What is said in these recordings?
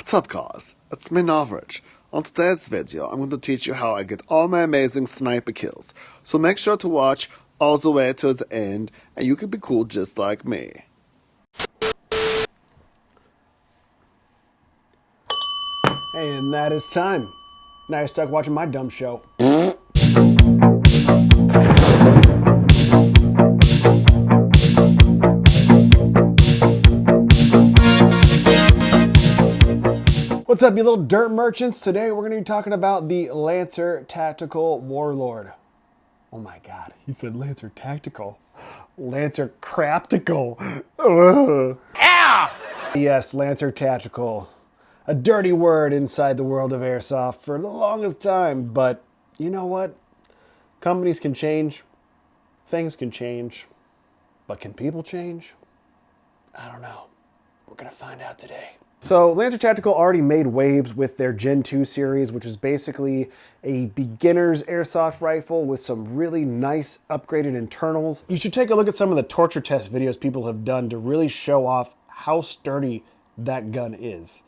What's up guys, it's me Navrich. On today's video, I'm going to teach you how I get all my amazing sniper kills. So make sure to watch all the way to the end, and you can be cool just like me. And that is time. Now you're stuck watching my dumb show. What's up, you little dirt merchants? Today we're going to be talking about the Lancer Tactical Warlord. Oh my god, he said Lancer Tactical. Lancer Craptical. Yes, Lancer Tactical. A dirty word inside the world of Airsoft for the longest time, but you know what? Companies can change, things can change, but can people change? I don't know. We're gonna find out today. So Lancer Tactical already made waves with their Gen 2 series, which is basically a beginner's airsoft rifle with some really nice upgraded internals. You should take a look at some of the torture test videos people have done to really show off how sturdy that gun is.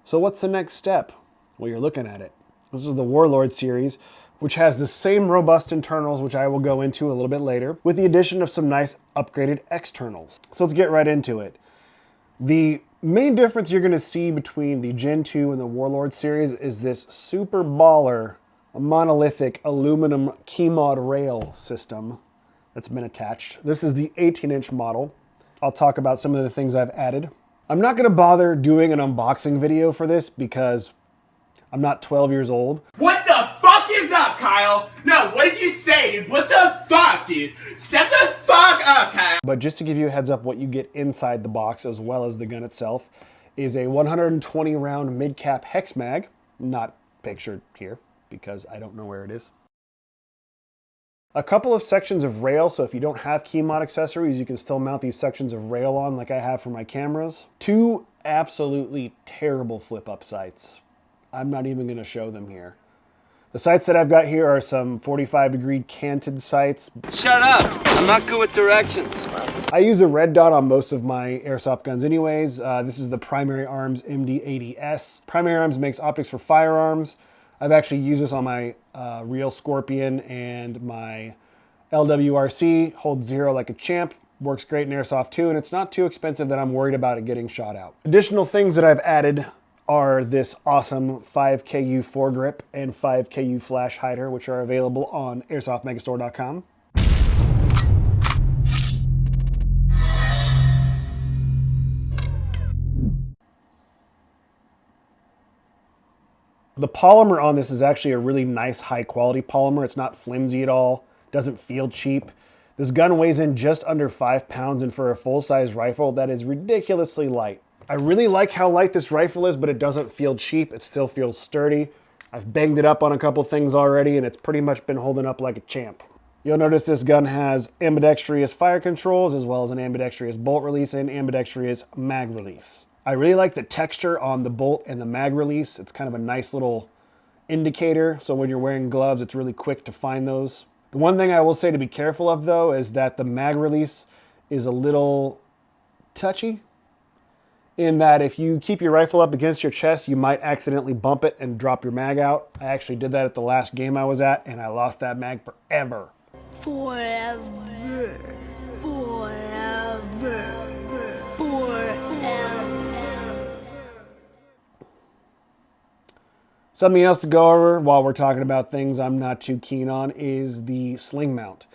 So what's the next step? Well, you're looking at it. This is the Warlord series, which has the same robust internals, which I will go into a little bit later, with the addition of some nice upgraded externals. So let's get right into it. The main difference you're going to see between the Gen 2 and the Warlord series is this super baller monolithic aluminum key mod rail system that's been attached. This is the 18-inch model. I'll talk about some of the things I've added. I'm not going to bother doing an unboxing video for this because I'm not 12 years old. What the fuck is up, Kyle? No, what did you say, dude? What the fuck, dude? Step the fuck up, Kyle. But just to give you a heads up, what you get inside the box as well as the gun itself is a 120 round mid-cap hex mag, not pictured here because I don't know where it is. A couple of sections of rail, so if you don't have key mod accessories, you can still mount these sections of rail on like I have for my cameras. Two absolutely terrible flip-up sights. I'm not even going to show them here. The sights that I've got here are some 45-degree canted sights. Shut up! I'm not good with directions. I use a red dot on most of my airsoft guns anyways. This is the Primary Arms MD80S. Primary Arms makes optics for firearms. I've actually used this on my Real Scorpion and my LWRC. Holds zero like a champ. Works great in Airsoft too, and it's not too expensive that I'm worried about it getting shot out. Additional things that I've added are this awesome 5KU foregrip and 5KU flash hider, which are available on airsoftmegastore.com. The polymer on this is actually a really nice high quality polymer. It's not flimsy at all, doesn't feel cheap. This gun weighs in just under 5 pounds, and for a full-size rifle, that is ridiculously light. I really like how light this rifle is, but it doesn't feel cheap. It still feels sturdy. I've banged it up on a couple things already, and it's pretty much been holding up like a champ. You'll notice this gun has ambidextrous fire controls, as well as an ambidextrous bolt release and ambidextrous mag release. I really like the texture on the bolt and the mag release. It's kind of a nice little indicator, so when you're wearing gloves, it's really quick to find those. The one thing I will say to be careful of, though, is that the mag release is a little touchy, in that if you keep your rifle up against your chest, you might accidentally bump it and drop your mag out. I actually did that at the last game I was at, and I lost that mag forever. Forever. Something else to go over while we're talking about things I'm not too keen on is the Sling Mount.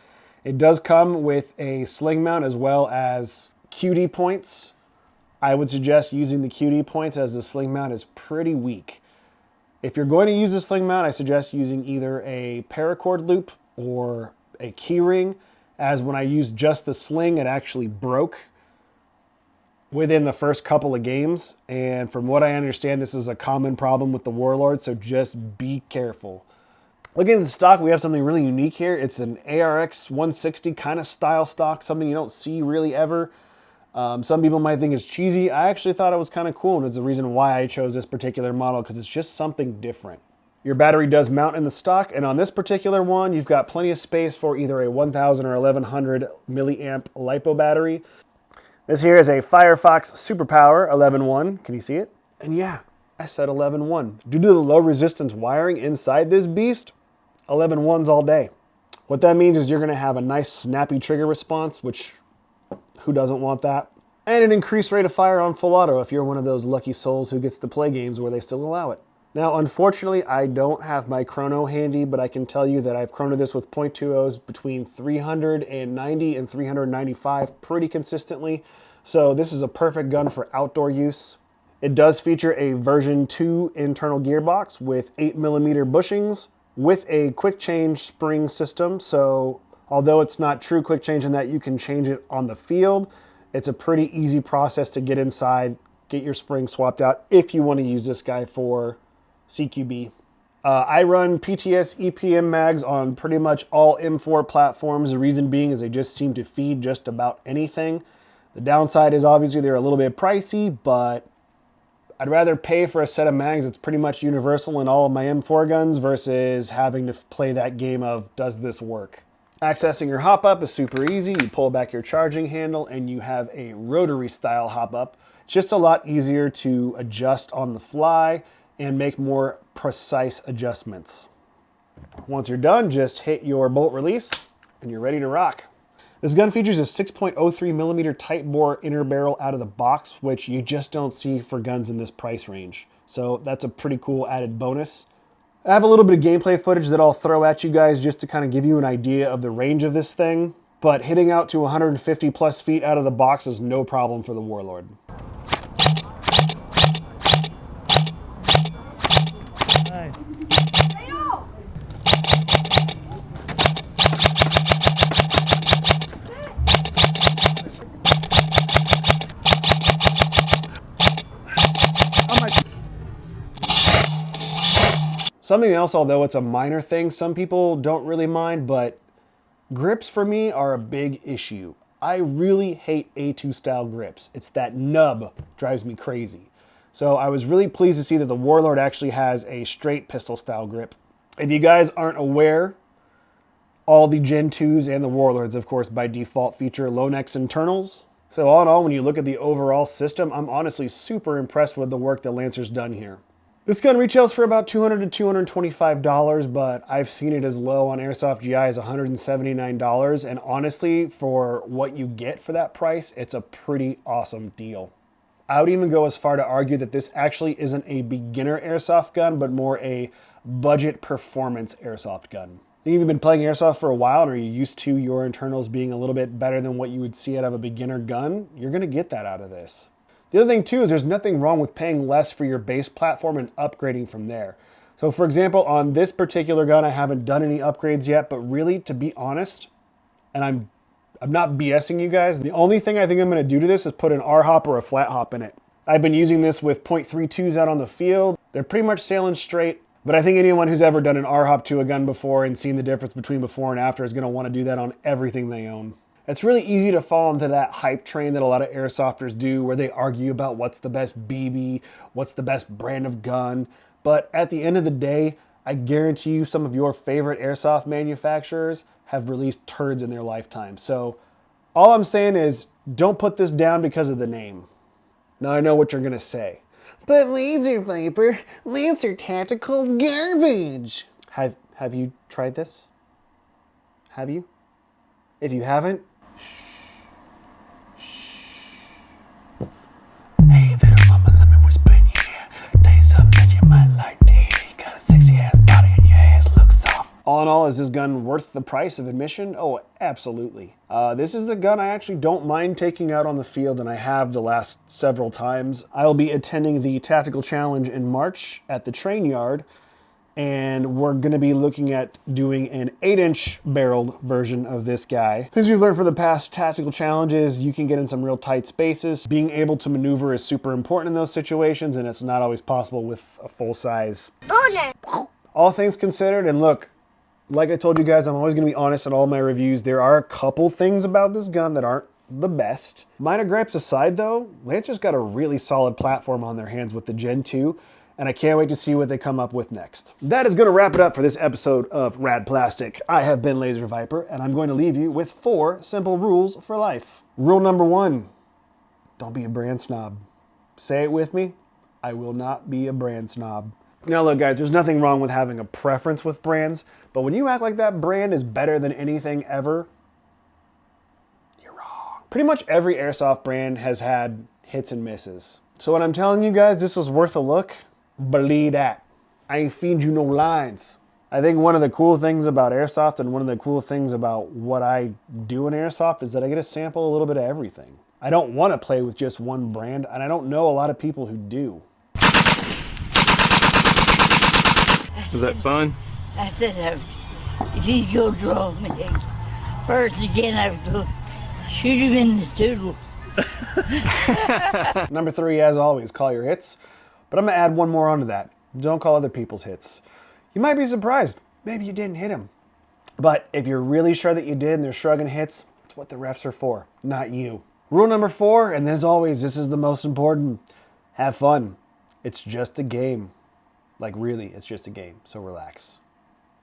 It does come with a Sling Mount as well as QD points. I would suggest using the QD points, as the Sling Mount is pretty weak. If you're going to use the Sling Mount, I suggest using either a paracord loop or a key ring, as when I used just the sling, it actually broke within the first couple of games. And from what I understand, this is a common problem with the Warlord, so just be careful. Looking at the stock, we have something really unique here. It's an ARX 160 kind of style stock, something you don't see really ever. Some people might think it's cheesy. I actually thought it was kind of cool, and it's the reason why I chose this particular model, because it's just something different. Your battery does mount in the stock, and on this particular one, you've got plenty of space for either a 1000 or 1100 milliamp LiPo battery. This here is a Firefox Superpower 11.1. Can you see it? And yeah, I said 11-1. Due to the low resistance wiring inside this beast, 11-1s all day. What that means is you're going to have a nice snappy trigger response, which who doesn't want that? And an increased rate of fire on full auto if you're one of those lucky souls who gets to play games where they still allow it. Now, unfortunately, I don't have my Chrono handy, but I can tell you that I've chronoed this with .20s between 390 and 395 pretty consistently. So this is a perfect gun for outdoor use. It does feature a version 2 internal gearbox with 8mm bushings with a quick change spring system. So although it's not true quick change in that you can change it on the field, it's a pretty easy process to get inside, get your spring swapped out if you want to use this guy for CQB. I run PTS EPM mags on pretty much all M4 platforms. The reason being is they just seem to feed just about anything. The downside is obviously they're a little bit pricey, but I'd rather pay for a set of mags that's pretty much universal in all of my M4 guns versus having to play that game of, does this work? Accessing your hop-up is super easy. You pull back your charging handle and you have a rotary style hop-up. It's just a lot easier to adjust on the fly and make more precise adjustments. Once you're done, just hit your bolt release and you're ready to rock. This gun features a 6.03mm tight bore inner barrel out of the box, which you just don't see for guns in this price range. So that's a pretty cool added bonus. I have a little bit of gameplay footage that I'll throw at you guys just to kind of give you an idea of the range of this thing, but hitting out to 150 plus feet out of the box is no problem for the Warlord. Something else, although it's a minor thing, some people don't really mind, but grips for me are a big issue. I really hate A2 style grips. It's that nub drives me crazy. So I was really pleased to see that the Warlord actually has a straight pistol style grip. If you guys aren't aware, all the Gen 2s and the Warlords, of course, by default feature Lonex internals. So all in all, when you look at the overall system, I'm honestly super impressed with the work that Lancer's done here. This gun retails for about $200 to $225, but I've seen it as low on Airsoft GI as $179, and honestly, for what you get for that price, it's a pretty awesome deal. I would even go as far to argue that this actually isn't a beginner Airsoft gun, but more a budget performance Airsoft gun. If you've been playing Airsoft for a while and are you used to your internals being a little bit better than what you would see out of a beginner gun, you're going to get that out of this. The other thing too is there's nothing wrong with paying less for your base platform and upgrading from there. So for example, on this particular gun, I haven't done any upgrades yet, but really, to be honest, and I'm not BSing you guys, the only thing I think I'm going to do to this is put an R-hop or a flat hop in it. I've been using this with .32s out on the field. They're pretty much sailing straight, but I think anyone who's ever done an R-hop to a gun before and seen the difference between before and after is going to want to do that on everything they own. It's really easy to fall into that hype train that a lot of airsofters do where they argue about what's the best BB, what's the best brand of gun. But at the end of the day, I guarantee you some of your favorite airsoft manufacturers have released turds in their lifetime. So all I'm saying is don't put this down because of the name. Now I know what you're going to say. But Laser Viper, Lancer Tactical's garbage. Have you tried this? Have you? If you haven't, hey, little mama, let me whisper in your ear. Tell you something that you might like to hear. You got a sexy ass body and your ass looks soft. All in all, is this gun worth the price of admission? Oh, absolutely. This is a gun I actually don't mind taking out on the field, and I have the last several times. I will be attending the Tactical Challenge in March at the train yard, and we're going to be looking at doing an 8-inch barreled version of this guy. Things we've learned from the past tactical challenges, you can get in some real tight spaces. Being able to maneuver is super important in those situations, and it's not always possible with a full-size. All things considered, and look, like I told you guys, I'm always going to be honest in all my reviews. There are a couple things about this gun that aren't the best. Minor gripes aside though, Lancer's got a really solid platform on their hands with the Gen 2, and I can't wait to see what they come up with next. That is going to wrap it up for this episode of Rad Plastic. I have been Laser Viper, and I'm going to leave you with 4 simple rules for life. Rule number 1, don't be a brand snob. Say it with me, I will not be a brand snob. Now look guys, there's nothing wrong with having a preference with brands, but when you act like that brand is better than anything ever, you're wrong. Pretty much every airsoft brand has had hits and misses. So when I'm telling you guys this is worth a look, believe that. I ain't feed you no lines. I think one of the cool things about airsoft and one of the cool things about what I do in airsoft is that I get to sample a little bit of everything. I don't want to play with just one brand, and I don't know a lot of people who do. Was that fun? I said, if he's going to draw me first again, I was going to shoot him in the stool. Number 3, as always, call your hits. But I'm going to add one more onto that. Don't call other people's hits. You might be surprised. Maybe you didn't hit him. But if you're really sure that you did and they're shrugging hits, that's what the refs are for, not you. Rule number 4, and as always, this is the most important. Have fun. It's just a game. Like really, it's just a game, so relax.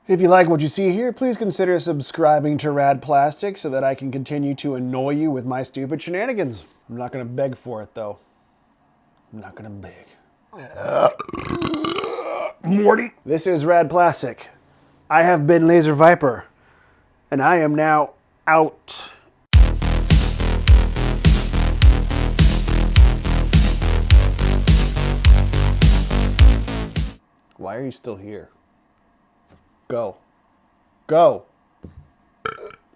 If you like what you see here, please consider subscribing to Rad Plastic so that I can continue to annoy you with my stupid shenanigans. I'm not going to beg for it, though. I'm not going to beg. Morty. This is Rad Plastic. I have been Laser Viper, and I am now out. Why are you still here? Go. Go.